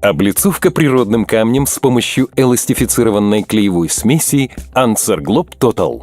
Облицовка природным камнем с помощью эластифицированной клеевой смеси Anserglob Total.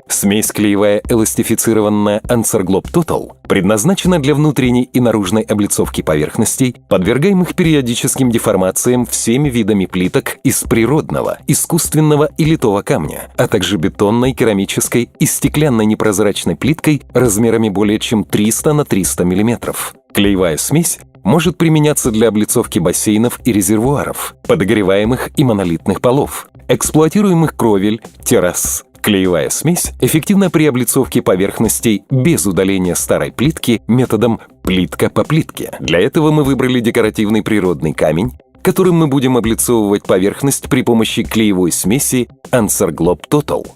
Смесь клеевая эластифицированная Anserglob Total предназначена для внутренней и наружной облицовки поверхностей, подвергаемых периодическим деформациям всеми видами плиток из природного, искусственного и литого камня, а также бетонной, керамической и стеклянной непрозрачной плиткой размерами более чем 300 на 300 мм. Клеевая смесь может применяться для облицовки бассейнов и резервуаров, подогреваемых и монолитных полов, эксплуатируемых кровель, террас. Клеевая смесь эффективна при облицовке поверхностей без удаления старой плитки методом плитка по плитке. Для этого мы выбрали декоративный природный камень, которым мы будем облицовывать поверхность при помощи клеевой смеси Anserglob Total.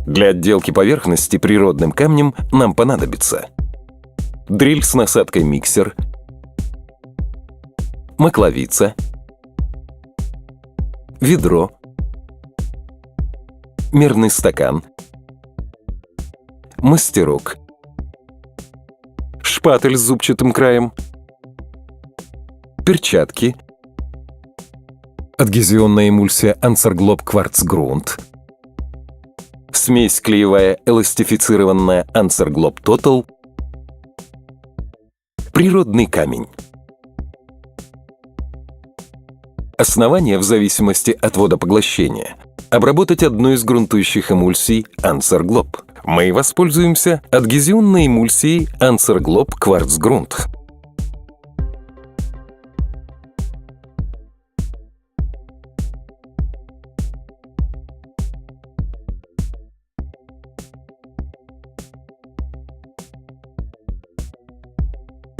Для отделки поверхности природным камнем нам понадобится дрель с насадкой миксер, макловица, ведро, мерный стакан, мастерок, шпатель с зубчатым краем, перчатки, адгезионная эмульсия Anserglob Quartz Grunt, смесь клеевая эластифицированная Anserglob Total, природный камень. Основание в зависимости от водопоглощения. Обработать одну из грунтующих эмульсий Anserglob. Мы воспользуемся адгезионной эмульсией Anserglob Quartz Grunt.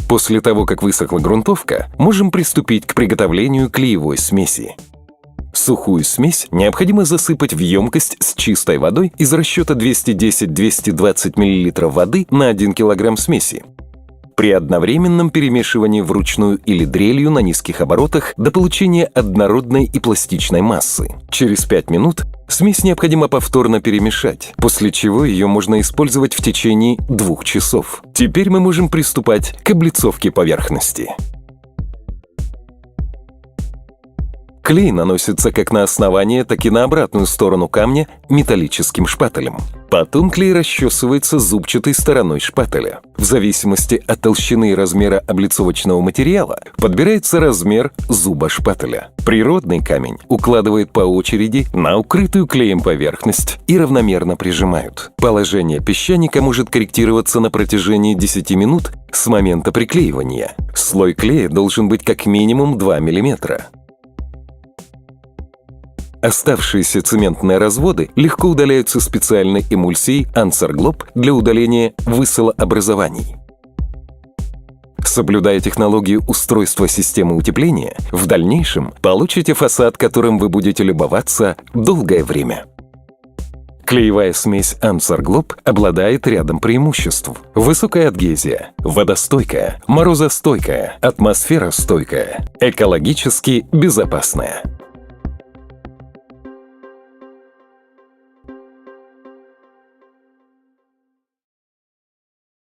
После того, как высохла грунтовка, можем приступить к приготовлению клеевой смеси. Сухую смесь необходимо засыпать в емкость с чистой водой из расчета 210-220 мл воды на 1 кг смеси. При одновременном перемешивании вручную или дрелью на низких оборотах до получения однородной и пластичной массы. Через 5 минут смесь необходимо повторно перемешать, после чего ее можно использовать в течение 2 часов. Теперь мы можем приступать к облицовке поверхности. Клей наносится как на основание, так и на обратную сторону камня металлическим шпателем. Потом клей расчесывается зубчатой стороной шпателя. В зависимости от толщины и размера облицовочного материала подбирается размер зуба шпателя. Природный камень укладывают по очереди на укрытую клеем поверхность и равномерно прижимают. Положение песчаника может корректироваться на протяжении 10 минут с момента приклеивания. Слой клея должен быть как минимум 2 мм. Оставшиеся цементные разводы легко удаляются специальной эмульсией Anserglob для удаления высолообразований. Соблюдая технологию устройства системы утепления, в дальнейшем получите фасад, которым вы будете любоваться долгое время. Клеевая смесь Anserglob обладает рядом преимуществ. Высокая адгезия, водостойкая, морозостойкая, атмосферостойкая, экологически безопасная.